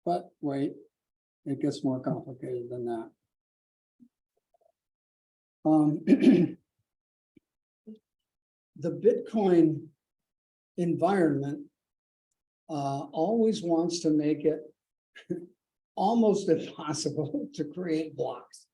But wait, it gets more complicated than that. The Bitcoin environment always wants to make it almost impossible to create blocks.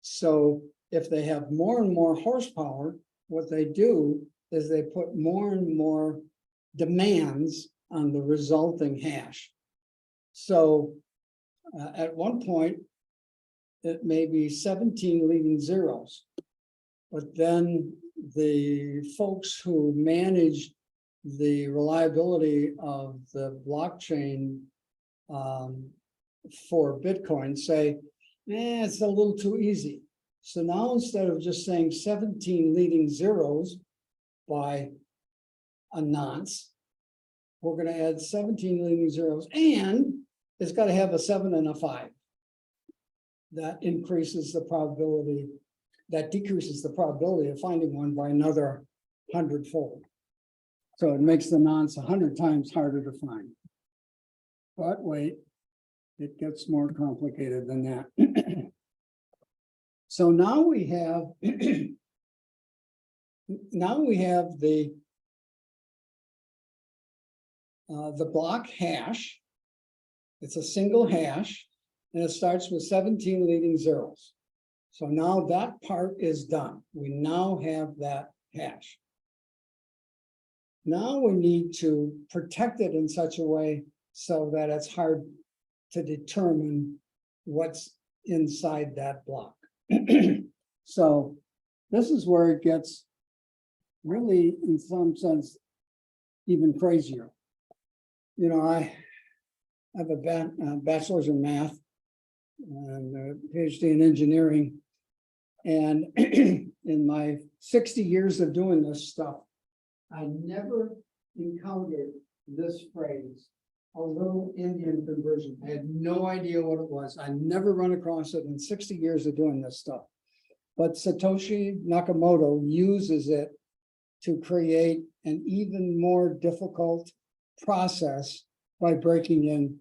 So if they have more and more horsepower, what they do is they put more and more demands on the resulting hash. So at one point, it may be 17 leading zeros, but then the folks who manage the reliability of the blockchain for Bitcoin say, it's a little too easy. So now instead of just saying 17 leading zeros by a nonce, we're going to add 17 leading zeros, and it's got to have a 7 and a 5. That increases the probability, that decreases the probability of finding one by another 100-fold. So it makes the nonce 100 times harder to find. But wait, it gets more complicated than that. So now we have the block hash. It's a single hash, and it starts with 17 leading zeros. So now that part is done. We now have that hash. Now we need to protect it in such a way so that it's hard to determine what's inside that block. So this is where it gets really, in some sense, even crazier. You know, I have a bachelor's in math and a PhD in engineering. And in my 60 years of doing this stuff, I never encountered this phrase, a little Indian conversion. I had no idea what it was. I never run across it in 60 years of doing this stuff. But Satoshi Nakamoto uses it to create an even more difficult process by breaking in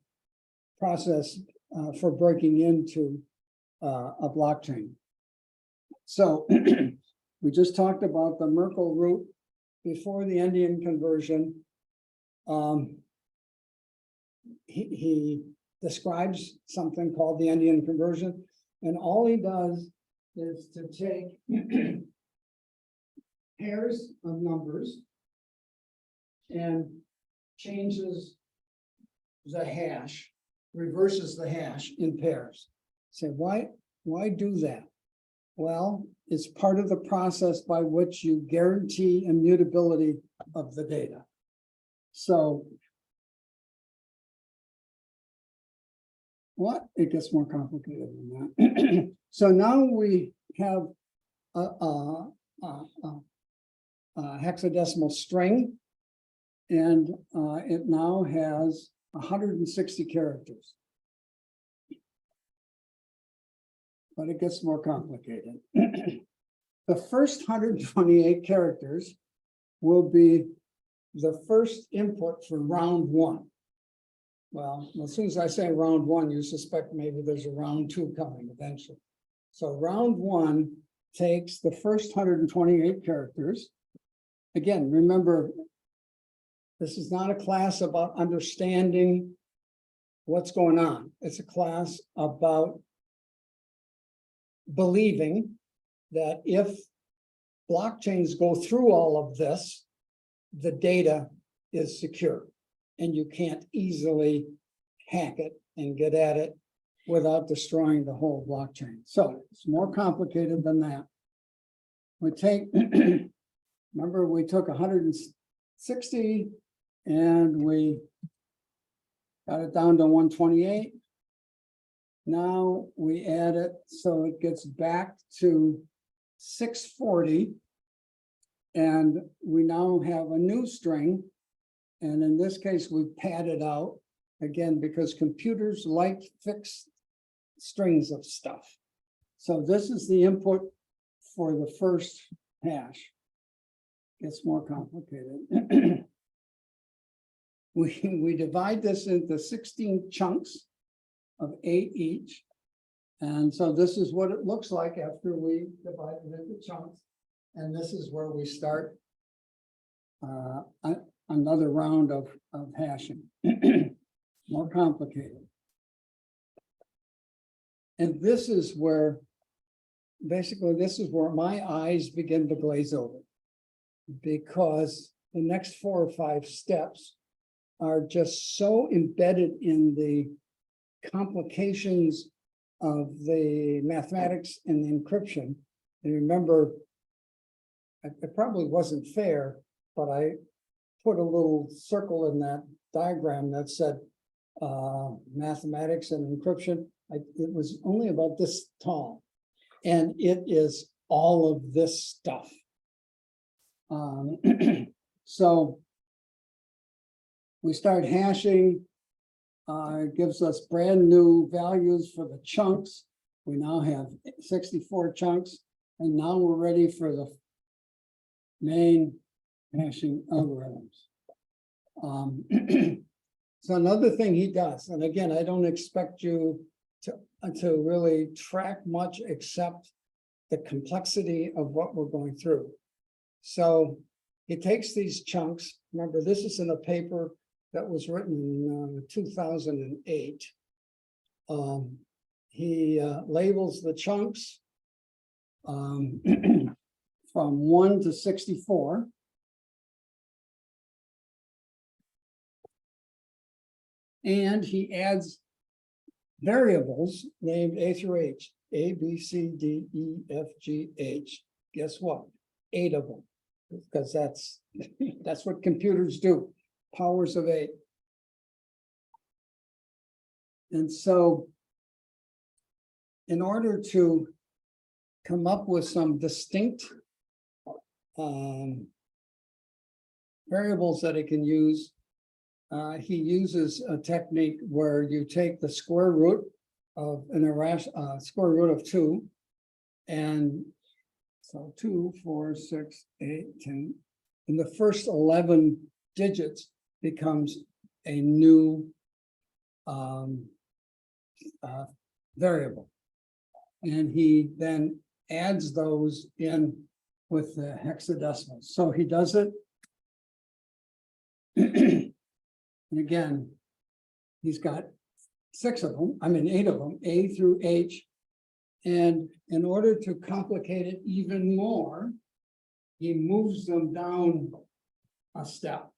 for breaking into a blockchain. So we just talked about the Merkle root before the Indian conversion. He describes something called the Indian conversion, and all he does is to take pairs of numbers and changes the hash, reverses the hash in pairs. Say, why do that? Well, it's part of the process by which you guarantee immutability of the data. So it gets more complicated than that. So now we have a hexadecimal string, and it now has 160 characters. But it gets more complicated. The first 128 characters will be the first input for round one. Well, as soon as I say round one, you suspect maybe there's a round two coming eventually. So round one takes the first 128 characters. Again, remember, this is not a class about understanding what's going on. It's a class about believing that if blockchains go through all of this, the data is secure and you can't easily hack it and get at it without destroying the whole blockchain. So it's more complicated than that. We take, remember, we took 160 and we got it down to 128. Now we add it so it gets back to 640, and we now have a new string. And in this case, we pad it out again because computers like fixed strings of stuff. So this is the input for the first hash. Gets more complicated. we divide this into 16 chunks of 8 each. And so this is what it looks like after we divide it into chunks. And this is where we start another round of hashing. More complicated. And this is where, basically, this is where my eyes begin to glaze over, because the next 4 or 5 steps are just so embedded in the complications of the mathematics and the encryption. And remember, it probably wasn't fair, but I put a little circle in that diagram that said mathematics and encryption. It was only about this tall, and it is all of this stuff. So we start hashing. It gives us brand new values for the chunks. We now have 64 chunks, and now we're ready for the main hashing algorithms. So another thing he does, and again, I don't expect you to really track much except the complexity of what we're going through. So he takes these chunks. Remember, this is in a paper that was written in 2008. He labels the chunks from 1 to 64. And he adds variables named A through H, A, B, C, D, E, F, G, H. Guess what? 8 of them, because that's what computers do. Powers of 8. And so in order to come up with some distinct variables that it can use, he uses a technique where you take the square root of square root of 2, and so 2, 4, 6, 8, 10, and the first 11 digits becomes a new variable, and he then adds those in with the hexadecimal. So he does it. And again, he's got 8 of them, A through H. And in order to complicate it even more, he moves them down a step.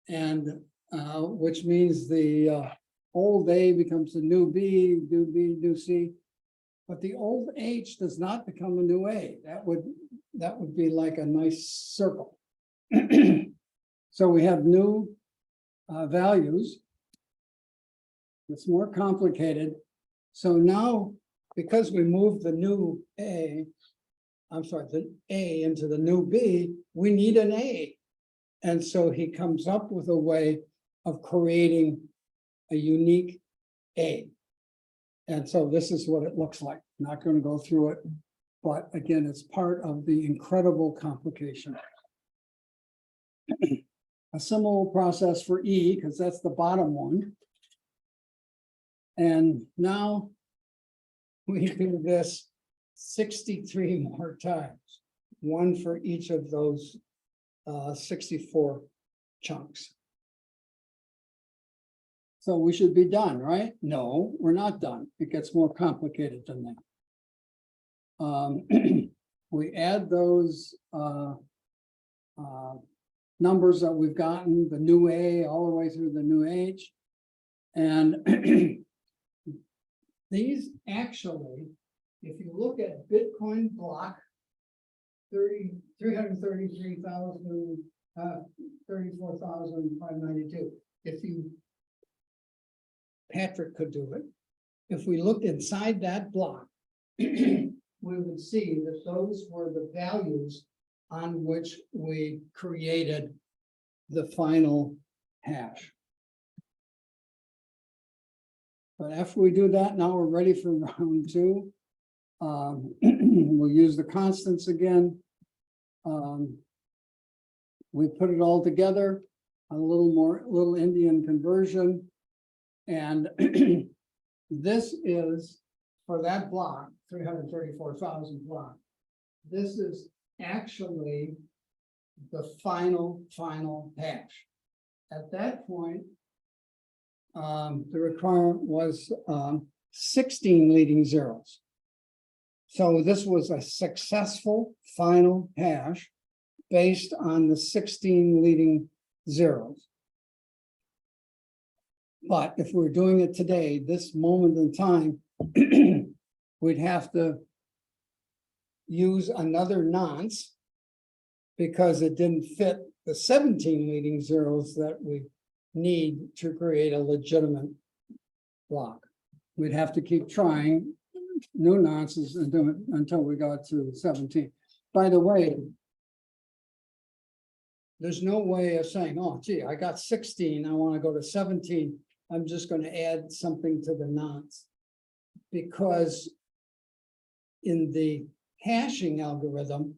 And which means the old A becomes the new B, new C. But the old H does not become a new A. That would be like a nice circle. So we have new values. It's more complicated. So now, because we moved the new the A into the new B, we need an A. And so he comes up with a way of creating a unique A. And so this is what it looks like. Not going to go through it, but again, it's part of the incredible complication. A similar process for E, because that's the bottom one. And now we do this 63 more times, one for each of those 64 chunks. So we should be done, right? No, we're not done. It gets more complicated than that. We add those numbers that we've gotten, the new A all the way through the new H. And these actually, if you look at Bitcoin block 34,592, Patrick could do it. If we looked inside that block, we would see that those were the values on which we created the final hash. But after we do that, now we're ready for round 2. We'll use the constants again. We put it all together, a little Indian conversion. And this is for that block, 334,000 block. This is actually the final hash. At that point, the requirement was 16 leading zeros. So this was a successful final hash based on the 16 leading zeros. But if we're doing it today, this moment in time, we'd have to use another nonce because it didn't fit the 17 leading zeros that we need to create a legitimate block. We'd have to keep trying new nonces and do it until we got to 17. By the way, there's no way of saying, oh, gee, I got 16, I want to go to 17. I'm just going to add something to the nonce. Because in the hashing algorithm,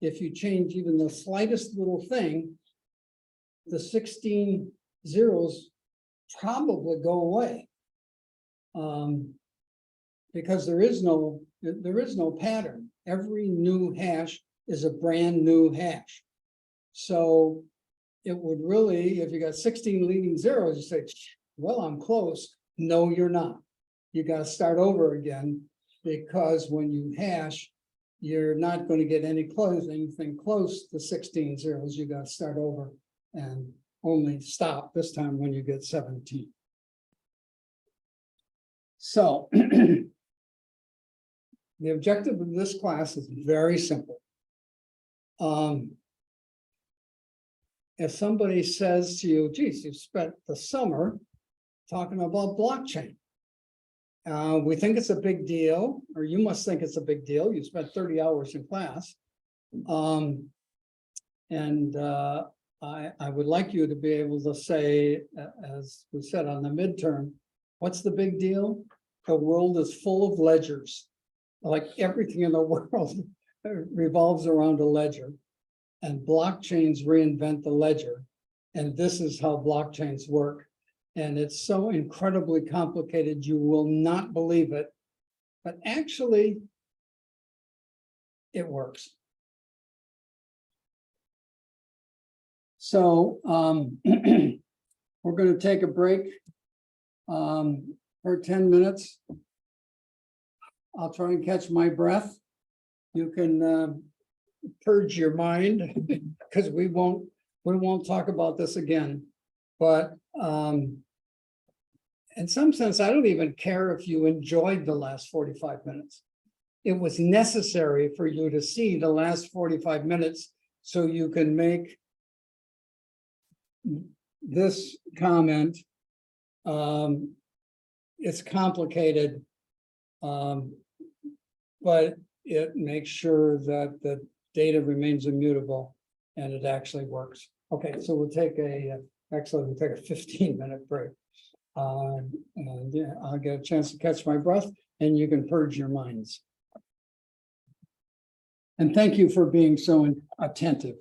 if you change even the slightest little thing, the 16 zeros probably go away. Because there is no pattern. Every new hash is a brand new hash. So it would really, if you got 16 leading zeros, you say, well, I'm close. No, you're not. You got to start over again, because when you hash, you're not going to get anything close to 16 zeros. You got to start over and only stop this time when you get 17. So the objective of this class is very simple. If somebody says to you, geez, you've spent the summer talking about blockchain. We think it's a big deal, or you must think it's a big deal. You spent 30 hours in class. I would like you to be able to say, as we said on the midterm, what's the big deal? The world is full of ledgers. Like everything in the world revolves around a ledger, and blockchains reinvent the ledger. And this is how blockchains work. And it's so incredibly complicated, you will not believe it. But actually, it works. So we're going to take a break for 10 minutes. I'll try and catch my breath. You can purge your mind because we won't talk about this again. But in some sense, I don't even care if you enjoyed the last 45 minutes. It was necessary for you to see the last 45 minutes so you can make this comment. It's complicated, but it makes sure that the data remains immutable and it actually works. Okay, so we'll take a 15-minute break. And yeah, I'll get a chance to catch my breath and you can purge your minds. And thank you for being so attentive.